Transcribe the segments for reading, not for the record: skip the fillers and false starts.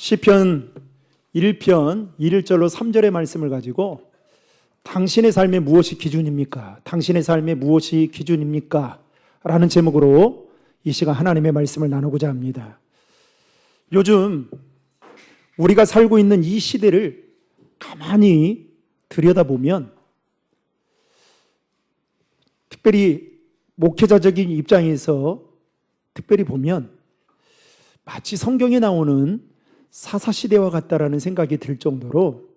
시편 1편 1절로 3절의 말씀을 가지고 당신의 삶에 무엇이 기준입니까? 당신의 삶에 무엇이 기준입니까? 라는 제목으로 이 시간 하나님의 말씀을 나누고자 합니다. 요즘 우리가 살고 있는 이 시대를 가만히 들여다보면 특별히 목회자적인 입장에서 특별히 보면 마치 성경에 나오는 사사시대와 같다라는 생각이 들 정도로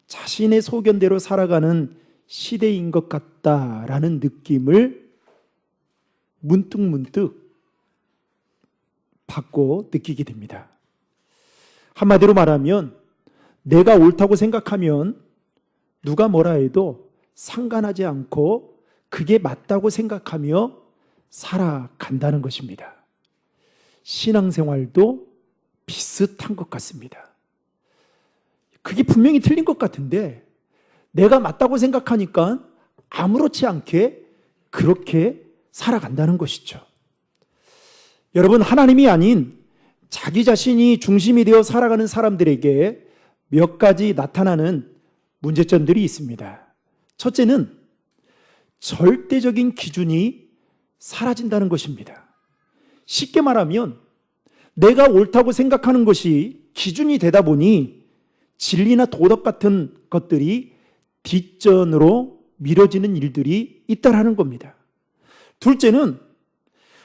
자신의 소견대로 살아가는 시대인 것 같다라는 느낌을 문득문득 받고 느끼게 됩니다. 한마디로 말하면 내가 옳다고 생각하면 누가 뭐라 해도 상관하지 않고 그게 맞다고 생각하며 살아간다는 것입니다. 신앙생활도 비슷한 것 같습니다. 그게 분명히 틀린 것 같은데 내가 맞다고 생각하니까 아무렇지 않게 그렇게 살아간다는 것이죠. 여러분, 하나님이 아닌 자기 자신이 중심이 되어 살아가는 사람들에게 몇 가지 나타나는 문제점들이 있습니다. 첫째는 절대적인 기준이 사라진다는 것입니다. 쉽게 말하면 내가 옳다고 생각하는 것이 기준이 되다 보니 진리나 도덕 같은 것들이 뒷전으로 미뤄지는 일들이 있다라는 겁니다. 둘째는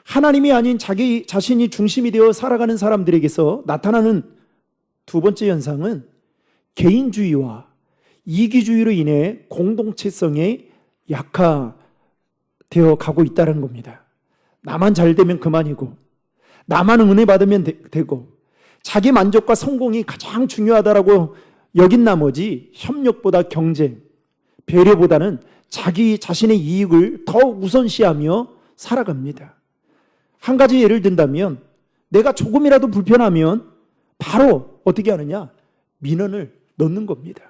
하나님이 아닌 자기 자신이 중심이 되어 살아가는 사람들에게서 나타나는 두 번째 현상은 개인주의와 이기주의로 인해 공동체성이 약화되어 가고 있다는 겁니다. 나만 잘 되면 그만이고 나만 은혜 받으면 되고 자기 만족과 성공이 가장 중요하다라고 여긴 나머지 협력보다 경쟁, 배려보다는 자기 자신의 이익을 더 우선시하며 살아갑니다. 한 가지 예를 든다면 내가 조금이라도 불편하면 바로 어떻게 하느냐? 민원을 넣는 겁니다.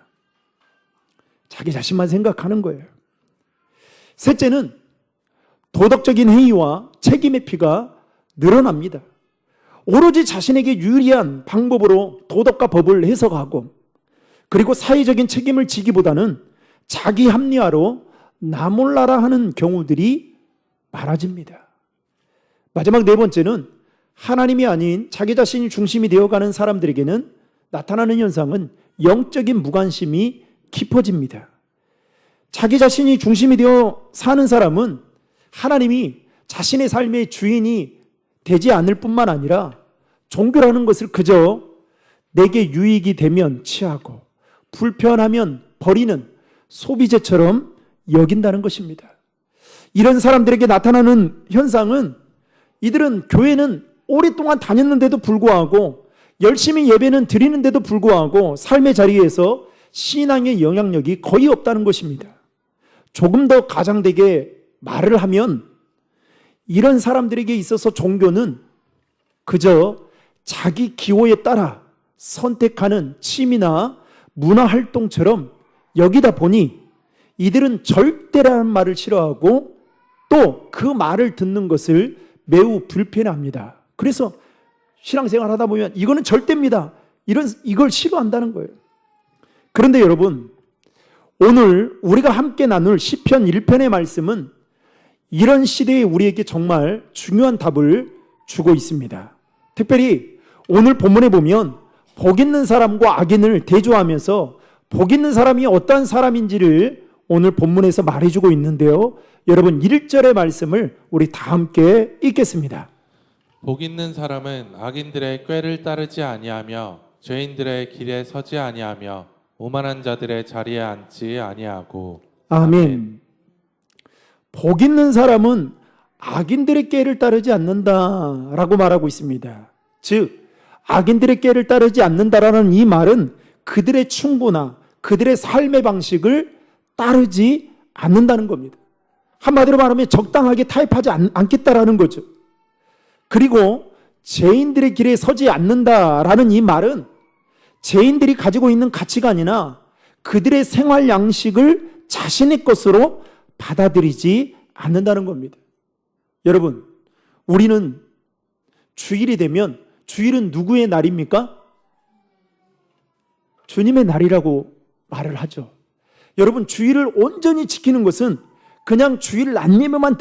자기 자신만 생각하는 거예요. 셋째는 도덕적인 행위와 책임의 피가 늘어납니다. 오로지 자신에게 유리한 방법으로 도덕과 법을 해석하고 그리고 사회적인 책임을 지기보다는 자기 합리화로 나 몰라라 하는 경우들이 많아집니다. 마지막 네 번째는 하나님이 아닌 자기 자신이 중심이 되어가는 사람들에게는 나타나는 현상은 영적인 무관심이 깊어집니다. 자기 자신이 중심이 되어 사는 사람은 하나님이 자신의 삶의 주인이 되지 않을 뿐만 아니라 종교라는 것을 그저 내게 유익이 되면 취하고 불편하면 버리는 소비재처럼 여긴다는 것입니다. 이런 사람들에게 나타나는 현상은 이들은 교회는 오랫동안 다녔는데도 불구하고 열심히 예배는 드리는데도 불구하고 삶의 자리에서 신앙의 영향력이 거의 없다는 것입니다. 조금 더 가장되게 말을 하면 이런 사람들에게 있어서 종교는 그저 자기 기호에 따라 선택하는 취미나 문화활동처럼 여기다 보니 이들은 절대라는 말을 싫어하고 또 그 말을 듣는 것을 매우 불편해합니다. 그래서 신앙생활 하다 보면 이거는 절대입니다. 이걸 싫어한다는 거예요. 그런데 여러분, 오늘 우리가 함께 나눌 시편 1편의 말씀은 이런 시대에 우리에게 정말 중요한 답을 주고 있습니다. 특별히 오늘 본문에 보면 복 있는 사람과 악인을 대조하면서 복 있는 사람이 어떠한 사람인지를 오늘 본문에서 말해주고 있는데요. 여러분 1절의 말씀을 우리 다 함께 읽겠습니다. 복 있는 사람은 악인들의 꾀를 따르지 아니하며 죄인들의 길에 서지 아니하며 오만한 자들의 자리에 앉지 아니하고. 아멘. 복 있는 사람은 악인들의 꾀를 따르지 않는다라고 말하고 있습니다. 즉 악인들의 꾀를 따르지 않는다라는 이 말은 그들의 충고나 그들의 삶의 방식을 따르지 않는다는 겁니다. 한마디로 말하면 적당하게 타협하지 않겠다라는 거죠. 그리고 죄인들의 길에 서지 않는다라는 이 말은 죄인들이 가지고 있는 가치관이나 그들의 생활 양식을 자신의 것으로 받아들이지 않는다는 겁니다. 여러분, 우리는 주일이 되면 주일은 누구의 날입니까? 주님의 날이라고 말을 하죠. 여러분, 주일을 온전히 지키는 것은 그냥 주일 낮 예배만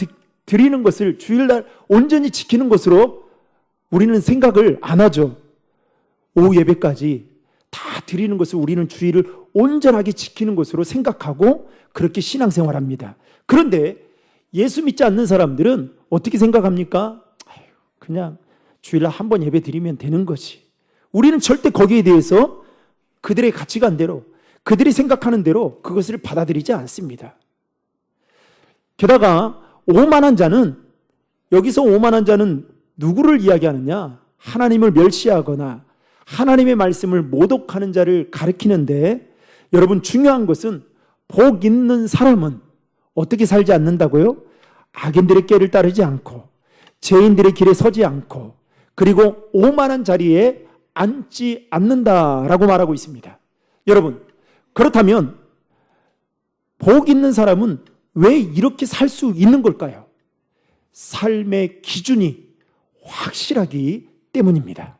드리는 것을 주일날 온전히 지키는 것으로 우리는 생각을 안 하죠. 오후 예배까지 다 드리는 것을 우리는 주일을 온전하게 지키는 것으로 생각하고 그렇게 신앙생활합니다. 그런데 예수 믿지 않는 사람들은 어떻게 생각합니까? 그냥 주일날 한 번 예배 드리면 되는 거지. 우리는 절대 거기에 대해서 그들의 가치관대로 그들이 생각하는 대로 그것을 받아들이지 않습니다. 게다가 오만한 자는, 여기서 오만한 자는 누구를 이야기하느냐? 하나님을 멸시하거나 하나님의 말씀을 모독하는 자를 가리키는데, 여러분 중요한 것은 복 있는 사람은 어떻게 살지 않는다고요? 악인들의 꾀를 따르지 않고 죄인들의 길에 서지 않고 그리고 오만한 자리에 앉지 않는다라고 말하고 있습니다. 여러분, 그렇다면 복 있는 사람은 왜 이렇게 살 수 있는 걸까요? 삶의 기준이 확실하기 때문입니다.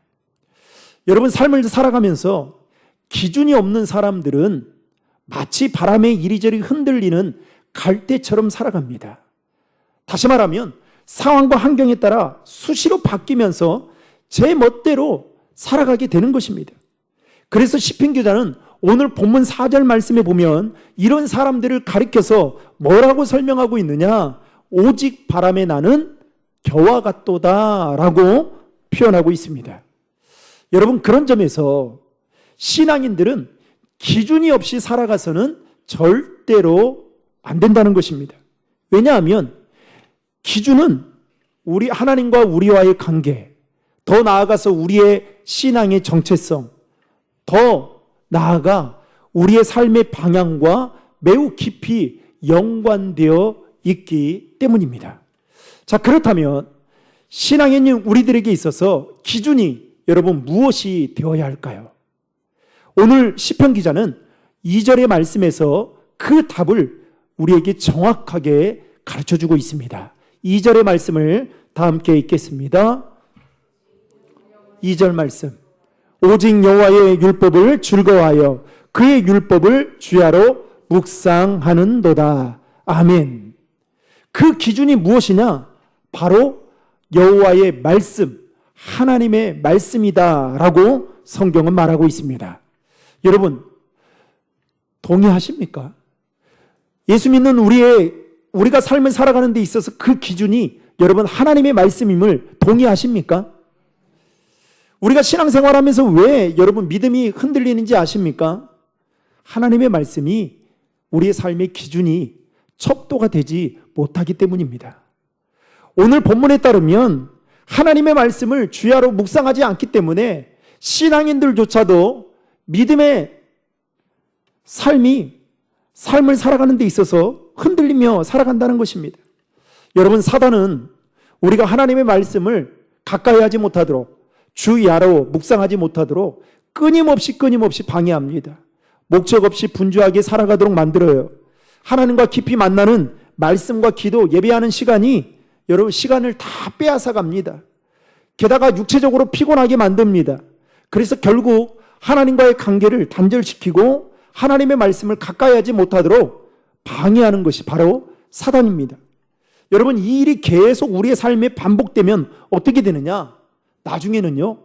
여러분, 삶을 살아가면서 기준이 없는 사람들은 마치 바람에 이리저리 흔들리는 갈대처럼 살아갑니다. 다시 말하면 상황과 환경에 따라 수시로 바뀌면서 제 멋대로 살아가게 되는 것입니다. 그래서 시편 기자는 오늘 본문 4절 말씀에 보면 이런 사람들을 가리켜서 뭐라고 설명하고 있느냐? 오직 바람에 나는 겨와 같도다 라고 표현하고 있습니다. 여러분, 그런 점에서 신앙인들은 기준이 없이 살아가서는 절대로 안 된다는 것입니다. 왜냐하면 기준은 우리 하나님과 우리와의 관계, 더 나아가서 우리의 신앙의 정체성, 더 나아가 우리의 삶의 방향과 매우 깊이 연관되어 있기 때문입니다. 자, 그렇다면 신앙인 우리들에게 있어서 기준이 여러분 무엇이 되어야 할까요? 오늘 시편 기자는 2절의 말씀에서 그 답을 우리에게 정확하게 가르쳐주고 있습니다. 2절의 말씀을 다 함께 읽겠습니다. 2절 말씀. 오직 여호와의 율법을 즐거워하여 그의 율법을 주야로 묵상하는도다. 아멘. 그 기준이 무엇이냐? 바로 여호와의 말씀, 하나님의 말씀이다라고 성경은 말하고 있습니다. 여러분, 동의하십니까? 예수 믿는 우리가 삶을 살아가는 데 있어서 그 기준이 여러분 하나님의 말씀임을 동의하십니까? 우리가 신앙생활하면서 왜 여러분 믿음이 흔들리는지 아십니까? 하나님의 말씀이 우리의 삶의 기준이 척도가 되지 못하기 때문입니다. 오늘 본문에 따르면 하나님의 말씀을 주야로 묵상하지 않기 때문에 신앙인들조차도 믿음의 삶을 살아가는 데 있어서 흔들리며 살아간다는 것입니다. 여러분, 사단은 우리가 하나님의 말씀을 가까이 하지 못하도록, 주야로 묵상하지 못하도록 끊임없이 방해합니다. 목적 없이 분주하게 살아가도록 만들어요. 하나님과 깊이 만나는 말씀과 기도, 예배하는 시간이 여러분 시간을 다 빼앗아 갑니다. 게다가 육체적으로 피곤하게 만듭니다. 그래서 결국 하나님과의 관계를 단절시키고 하나님의 말씀을 가까이 하지 못하도록 방해하는 것이 바로 사단입니다. 여러분, 이 일이 계속 우리의 삶에 반복되면 어떻게 되느냐? 나중에는요,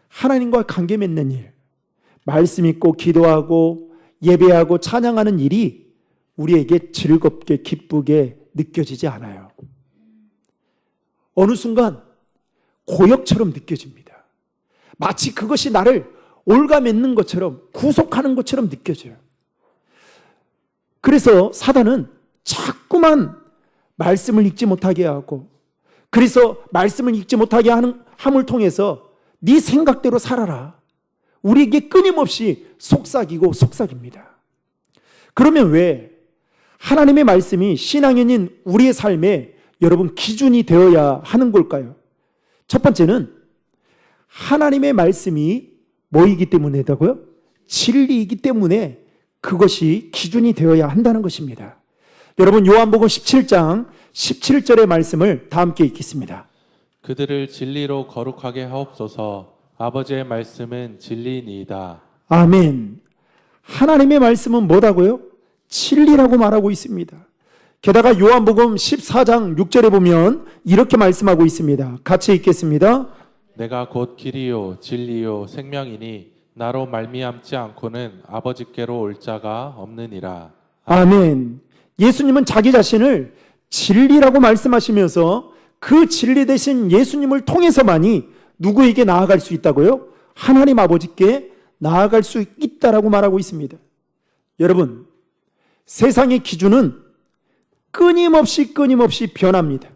하나님과 관계 맺는 일, 말씀 읽고 기도하고 예배하고 찬양하는 일이 우리에게 즐겁게 기쁘게 느껴지지 않아요. 어느 순간 고역처럼 느껴집니다. 마치 그것이 나를 올가매는 것처럼, 구속하는 것처럼 느껴져요. 그래서 사단은 자꾸만 말씀을 읽지 못하게 하고, 그래서 말씀을 읽지 못하게 함을 통해서 네 생각대로 살아라, 우리에게 끊임없이 속삭입니다. 그러면 왜 하나님의 말씀이 신앙인인 우리의 삶에 여러분 기준이 되어야 하는 걸까요? 첫 번째는 하나님의 말씀이 뭐이기 때문이다고요? 진리이기 때문에 그것이 기준이 되어야 한다는 것입니다. 여러분, 요한복음 17장 17절의 말씀을 다 함께 읽겠습니다. 그들을 진리로 거룩하게 하옵소서. 아버지의 말씀은 진리니이다. 아멘. 하나님의 말씀은 뭐다고요? 진리라고 말하고 있습니다. 게다가 요한복음 14장 6절에 보면 이렇게 말씀하고 있습니다. 같이 읽겠습니다. 내가 곧 길이요 진리요 생명이니 나로 말미암지 않고는 아버지께로 올 자가 없느니라. 아멘. 예수님은 자기 자신을 진리라고 말씀하시면서 그 진리 대신 예수님을 통해서만이 누구에게 나아갈 수 있다고요? 하나님 아버지께 나아갈 수 있다라고 말하고 있습니다. 여러분, 세상의 기준은 끊임없이 변합니다.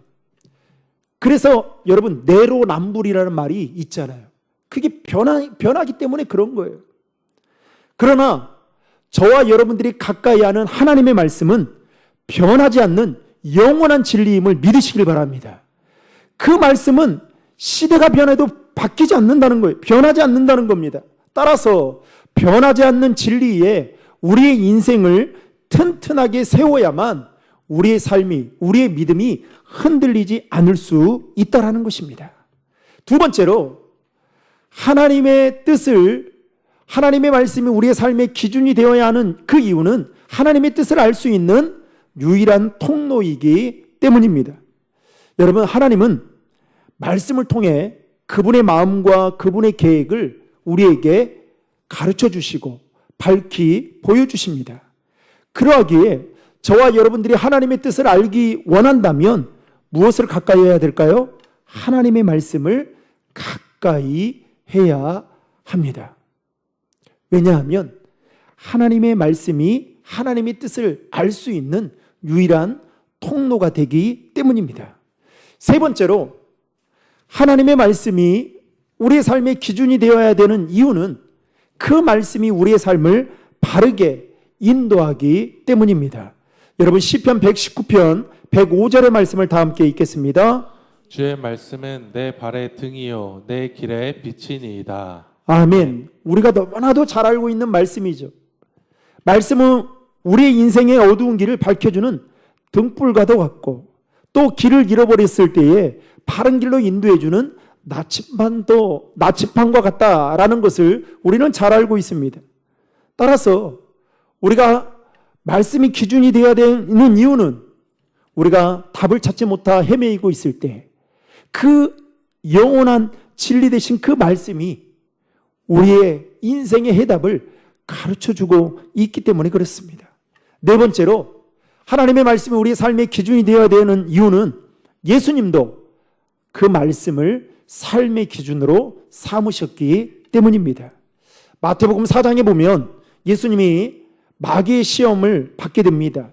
그래서 여러분, 내로남불이라는 말이 있잖아요. 그게 변하기 때문에 그런 거예요. 그러나 저와 여러분들이 가까이 하는 하나님의 말씀은 변하지 않는 영원한 진리임을 믿으시길 바랍니다. 그 말씀은 시대가 변해도 바뀌지 않는다는 거예요. 변하지 않는다는 겁니다. 따라서 변하지 않는 진리에 우리의 인생을 튼튼하게 세워야만 우리의 삶이, 우리의 믿음이 흔들리지 않을 수 있다는 것입니다. 두 번째로, 하나님의 뜻을, 하나님의 말씀이 우리의 삶의 기준이 되어야 하는 그 이유는 하나님의 뜻을 알 수 있는 유일한 통로이기 때문입니다. 여러분, 하나님은 말씀을 통해 그분의 마음과 그분의 계획을 우리에게 가르쳐 주시고 밝히 보여주십니다. 그러하기에 저와 여러분들이 하나님의 뜻을 알기 원한다면 무엇을 가까이 해야 될까요? 하나님의 말씀을 가까이 해야 합니다. 왜냐하면 하나님의 말씀이 하나님의 뜻을 알 수 있는 유일한 통로가 되기 때문입니다. 세 번째로, 하나님의 말씀이 우리의 삶의 기준이 되어야 되는 이유는 그 말씀이 우리의 삶을 바르게 인도하기 때문입니다. 여러분, 시편 119편 105절의 말씀을 다 함께 읽겠습니다. 주의 말씀은 내 발의 등이요 내 길의 빛이니이다. 아멘. 우리가 너무나도 잘 알고 있는 말씀이죠. 말씀은 우리의 인생의 어두운 길을 밝혀주는 등불과도 같고, 또 길을 잃어버렸을 때에 바른 길로 인도해주는 나침반과 같다라는 것을 우리는 잘 알고 있습니다. 따라서 우리가 말씀이 기준이 되어야 되는 이유는 우리가 답을 찾지 못하 헤매이고 있을 때 그 영원한 진리 되신 그 말씀이 우리의 인생의 해답을 가르쳐주고 있기 때문에 그렇습니다. 네 번째로, 하나님의 말씀이 우리의 삶의 기준이 되어야 되는 이유는 예수님도 그 말씀을 삶의 기준으로 삼으셨기 때문입니다. 마태복음 4장에 보면 예수님이 마귀의 시험을 받게 됩니다.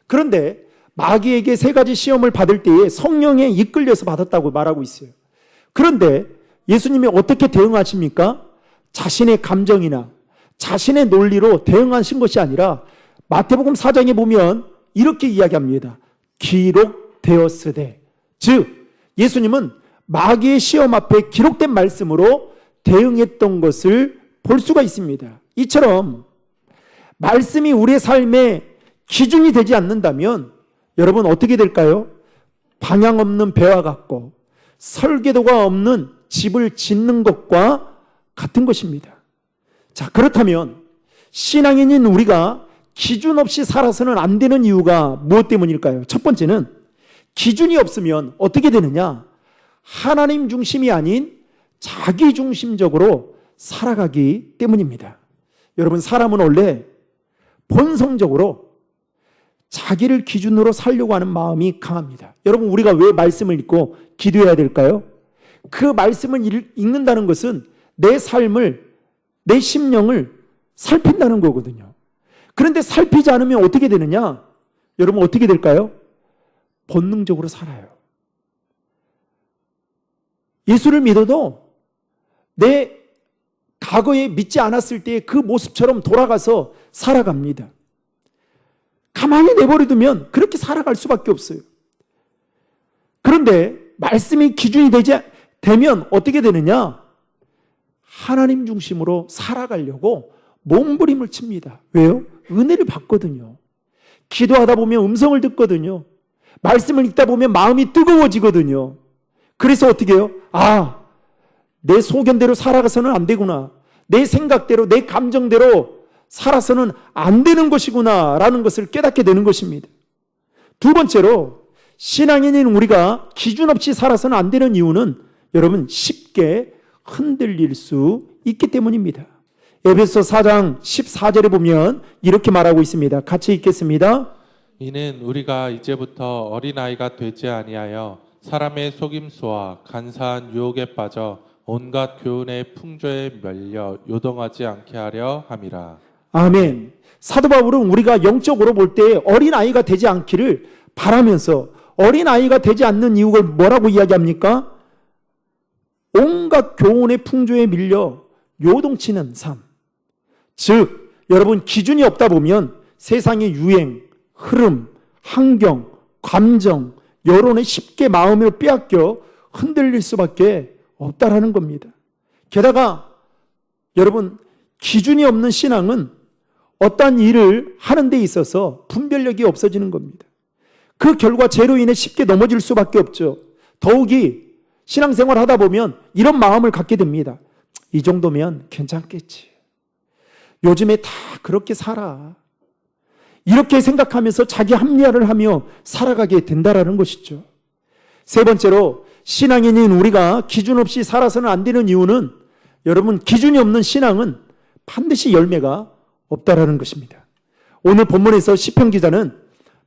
그런데 마귀에게 세 가지 시험을 받을 때에 성령에 이끌려서 받았다고 말하고 있어요. 그런데 예수님이 어떻게 대응하십니까? 자신의 감정이나 자신의 논리로 대응하신 것이 아니라 마태복음 4장에 보면 이렇게 이야기합니다. 기록되었으되, 즉 예수님은 마귀의 시험 앞에 기록된 말씀으로 대응했던 것을 볼 수가 있습니다. 이처럼 말씀이 우리의 삶의 기준이 되지 않는다면 여러분 어떻게 될까요? 방향 없는 배와 같고 설계도가 없는 집을 짓는 것과 같은 것입니다. 자, 그렇다면 신앙인인 우리가 기준 없이 살아서는 안 되는 이유가 무엇 때문일까요? 첫 번째는 기준이 없으면 어떻게 되느냐? 하나님 중심이 아닌 자기 중심적으로 살아가기 때문입니다. 여러분, 사람은 원래 본성적으로 자기를 기준으로 살려고 하는 마음이 강합니다. 여러분, 우리가 왜 말씀을 읽고 기도해야 될까요? 그 말씀을 읽는다는 것은 내 삶을, 내 심령을 살핀다는 거거든요. 그런데 살피지 않으면 어떻게 되느냐? 여러분, 어떻게 될까요? 본능적으로 살아요. 예수를 믿어도 내 과거에 믿지 않았을 때의 그 모습처럼 돌아가서 살아갑니다. 가만히 내버려두면 그렇게 살아갈 수밖에 없어요. 그런데 말씀이 기준이 되면 어떻게 되느냐? 하나님 중심으로 살아가려고 몸부림을 칩니다. 왜요? 은혜를 받거든요. 기도하다 보면 음성을 듣거든요. 말씀을 읽다 보면 마음이 뜨거워지거든요. 그래서 어떻게 해요? 내 소견대로 살아가서는 안 되구나. 내 생각대로, 내 감정대로 살아서는 안 되는 것이구나 라는 것을 깨닫게 되는 것입니다. 두 번째로 신앙인인 우리가 기준 없이 살아서는 안 되는 이유는 여러분 쉽게 흔들릴 수 있기 때문입니다. 에베소 4장 14절에 보면 이렇게 말하고 있습니다. 같이 읽겠습니다. 이는 우리가 이제부터 어린아이가 되지 아니하여 사람의 속임수와 간사한 유혹에 빠져 온갖 교훈의 풍조에 밀려 요동하지 않게 하려 함이라. 아멘. 사도 바울은 우리가 영적으로 볼 때 어린아이가 되지 않기를 바라면서 어린아이가 되지 않는 이유를 뭐라고 이야기합니까? 온갖 교훈의 풍조에 밀려 요동치는 삶. 즉, 여러분 기준이 없다 보면 세상의 유행, 흐름, 환경, 감정, 여론에 쉽게 마음을 빼앗겨 흔들릴 수밖에 없다라는 겁니다. 게다가 여러분 기준이 없는 신앙은 어떠한 일을 하는 데 있어서 분별력이 없어지는 겁니다. 그 결과 죄로 인해 쉽게 넘어질 수밖에 없죠. 더욱이 신앙생활 하다 보면 이런 마음을 갖게 됩니다. 이 정도면 괜찮겠지. 요즘에 다 그렇게 살아. 이렇게 생각하면서 자기 합리화를 하며 살아가게 된다라는 것이죠. 세 번째로 신앙인인 우리가 기준 없이 살아서는 안 되는 이유는 여러분 기준이 없는 신앙은 반드시 열매가 없다라는 것입니다. 오늘 본문에서 시편 기자는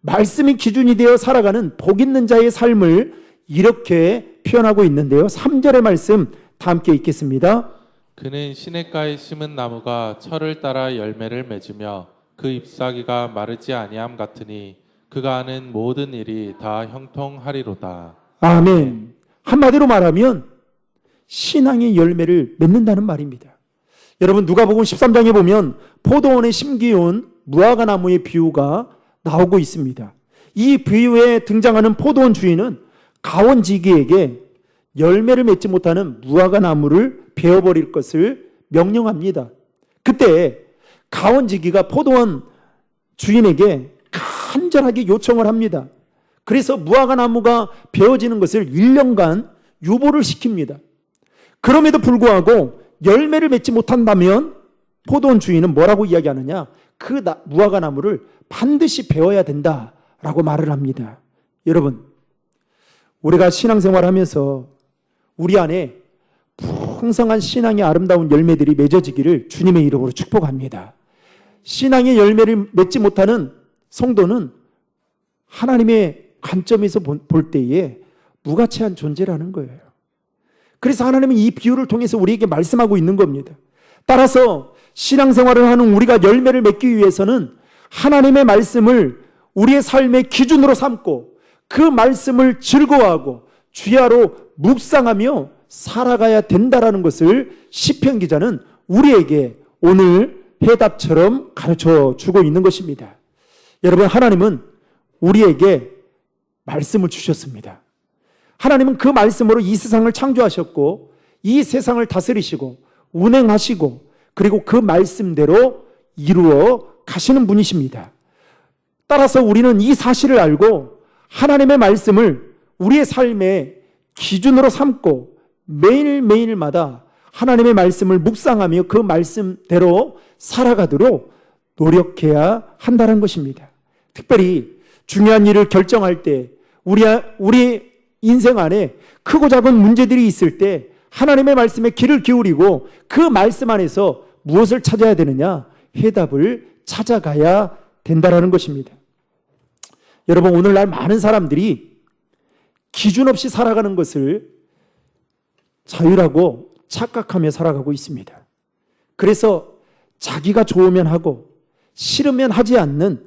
말씀이 기준이 되어 살아가는 복 있는 자의 삶을 이렇게 표현하고 있는데요. 3절의 말씀 다 함께 읽겠습니다. 그는 시냇가에 심은 나무가 철을 따라 열매를 맺으며 그 잎사귀가 마르지 아니함 같으니 그가 하는 모든 일이 다 형통하리로다. 아멘. 한마디로 말하면 신앙의 열매를 맺는다는 말입니다. 여러분 누가복음 13장에 보면 포도원에 심기온 무화과 나무의 비유가 나오고 있습니다. 이 비유에 등장하는 포도원 주인은 가원지기에게 열매를 맺지 못하는 무화과 나무를 베어버릴 것을 명령합니다. 그때 가원지기가 포도원 주인에게 간절하게 요청을 합니다. 그래서 무화과 나무가 베어지는 것을 1년간 유보를 시킵니다. 그럼에도 불구하고 열매를 맺지 못한다면 포도원 주인은 뭐라고 이야기하느냐? 그 무화과 나무를 반드시 베어야 된다라고 말을 합니다. 여러분, 우리가 신앙생활 하면서 우리 안에 풍성한 신앙의 아름다운 열매들이 맺어지기를 주님의 이름으로 축복합니다. 신앙의 열매를 맺지 못하는 성도는 하나님의 관점에서 볼 때에 무가치한 존재라는 거예요. 그래서 하나님은 이 비유를 통해서 우리에게 말씀하고 있는 겁니다. 따라서 신앙생활을 하는 우리가 열매를 맺기 위해서는 하나님의 말씀을 우리의 삶의 기준으로 삼고 그 말씀을 즐거워하고 주야로 묵상하며 살아가야 된다라는 것을 시편 기자는 우리에게 오늘 해답처럼 가르쳐 주고 있는 것입니다. 여러분, 하나님은 우리에게 말씀을 주셨습니다. 하나님은 그 말씀으로 이 세상을 창조하셨고 이 세상을 다스리시고 운행하시고 그리고 그 말씀대로 이루어 가시는 분이십니다. 따라서 우리는 이 사실을 알고 하나님의 말씀을 우리의 삶의 기준으로 삼고 매일매일마다 하나님의 말씀을 묵상하며 그 말씀대로 살아가도록 노력해야 한다는 것입니다. 특별히 중요한 일을 결정할 때 우리 인생 안에 크고 작은 문제들이 있을 때 하나님의 말씀에 귀를 기울이고 그 말씀 안에서 무엇을 찾아야 되느냐? 해답을 찾아가야 된다는 것입니다. 여러분, 오늘날 많은 사람들이 기준 없이 살아가는 것을 자유라고 착각하며 살아가고 있습니다. 그래서 자기가 좋으면 하고 싫으면 하지 않는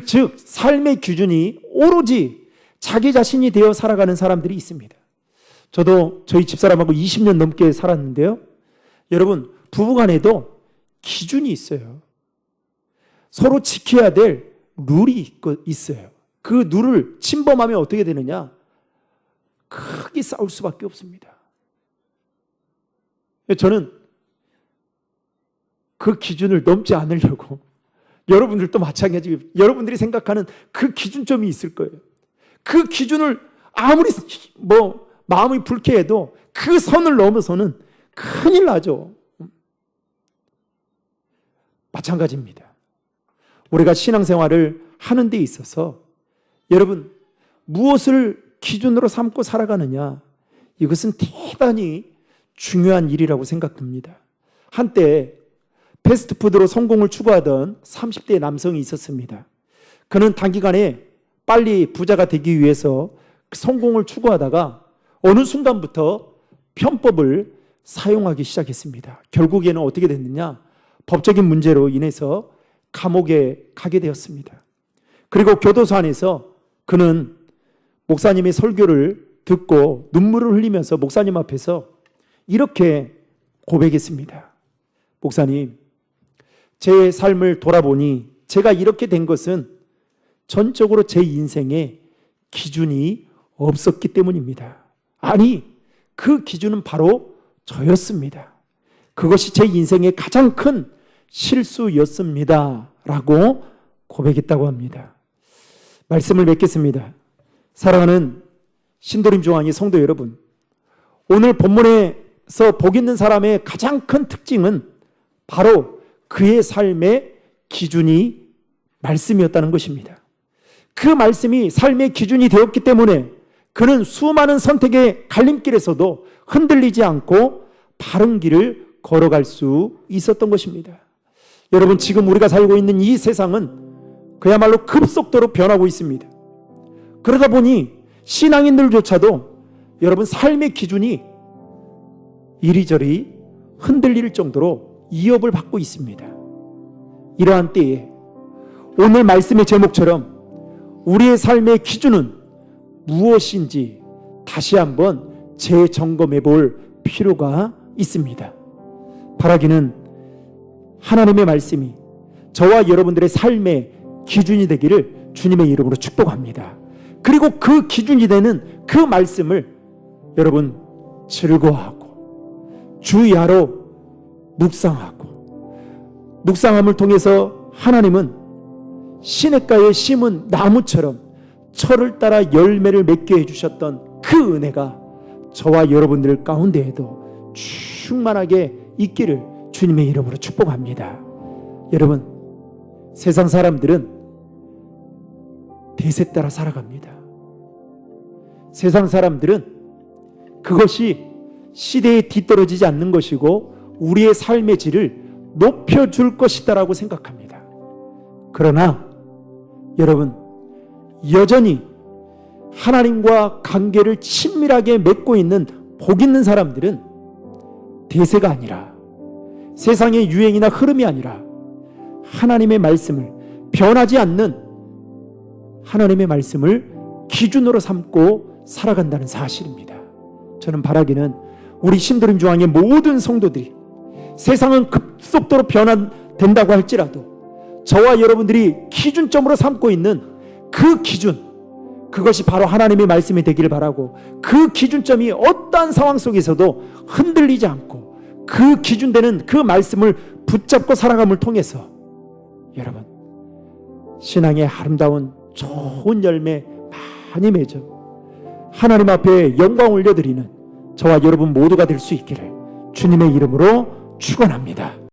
즉 삶의 기준이 오로지 자기 자신이 되어 살아가는 사람들이 있습니다. 저도 저희 집사람하고 20년 넘게 살았는데요. 여러분, 부부간에도 기준이 있어요. 서로 지켜야 될 룰이 있어요. 그 룰을 침범하면 어떻게 되느냐? 크게 싸울 수밖에 없습니다. 저는 그 기준을 넘지 않으려고 여러분들도 마찬가지, 여러분들이 생각하는 그 기준점이 있을 거예요. 그 기준을 아무리 마음이 불쾌해도 그 선을 넘어서는 큰일 나죠. 마찬가지입니다. 우리가 신앙생활을 하는 데 있어서 여러분 무엇을 기준으로 삼고 살아가느냐, 이것은 대단히 중요한 일이라고 생각됩니다. 한때 패스트푸드로 성공을 추구하던 30대 남성이 있었습니다. 그는 단기간에 빨리 부자가 되기 위해서 성공을 추구하다가 어느 순간부터 편법을 사용하기 시작했습니다. 결국에는 어떻게 됐느냐? 법적인 문제로 인해서 감옥에 가게 되었습니다. 그리고 교도소 안에서 그는 목사님의 설교를 듣고 눈물을 흘리면서 목사님 앞에서 이렇게 고백했습니다. 목사님, 제 삶을 돌아보니 제가 이렇게 된 것은 전적으로 제 인생에 기준이 없었기 때문입니다. 아니, 그 기준은 바로 저였습니다. 그것이 제 인생의 가장 큰 실수였습니다. 라고 고백했다고 합니다. 말씀을 맺겠습니다. 사랑하는 신도림 중앙의 성도 여러분, 오늘 본문에서 복 있는 사람의 가장 큰 특징은 바로 그의 삶의 기준이 말씀이었다는 것입니다. 그 말씀이 삶의 기준이 되었기 때문에 그는 수많은 선택의 갈림길에서도 흔들리지 않고 바른 길을 걸어갈 수 있었던 것입니다. 여러분, 지금 우리가 살고 있는 이 세상은 그야말로 급속도로 변하고 있습니다. 그러다 보니 신앙인들조차도 여러분 삶의 기준이 이리저리 흔들릴 정도로 위협을 받고 있습니다. 이러한 때에 오늘 말씀의 제목처럼 우리의 삶의 기준은 무엇인지 다시 한번 재점검해 볼 필요가 있습니다. 바라기는 하나님의 말씀이 저와 여러분들의 삶의 기준이 되기를 주님의 이름으로 축복합니다. 그리고 그 기준이 되는 그 말씀을 여러분 즐거워하고 주야로 묵상함을 통해서 하나님은 시냇가에 심은 나무처럼 철을 따라 열매를 맺게 해주셨던 그 은혜가 저와 여러분들 가운데에도 충만하게 있기를 주님의 이름으로 축복합니다. 여러분, 세상 사람들은 대세 따라 살아갑니다. 세상 사람들은 그것이 시대에 뒤떨어지지 않는 것이고 우리의 삶의 질을 높여줄 것이다라고 생각합니다. 그러나 여러분, 여전히 하나님과 관계를 친밀하게 맺고 있는 복 있는 사람들은 대세가 아니라 세상의 유행이나 흐름이 아니라 하나님의 말씀을, 변하지 않는 하나님의 말씀을 기준으로 삼고 살아간다는 사실입니다. 저는 바라기는 우리 신도림 중앙의 모든 성도들이 세상은 급속도로 변화된다고 할지라도 저와 여러분들이 기준점으로 삼고 있는 그 기준, 그것이 바로 하나님의 말씀이 되기를 바라고, 그 기준점이 어떠한 상황 속에서도 흔들리지 않고 그 기준되는 그 말씀을 붙잡고 살아감을 통해서 여러분 신앙의 아름다운 좋은 열매 많이 맺어 하나님 앞에 영광 올려드리는 저와 여러분 모두가 될 수 있기를 주님의 이름으로 축원합니다.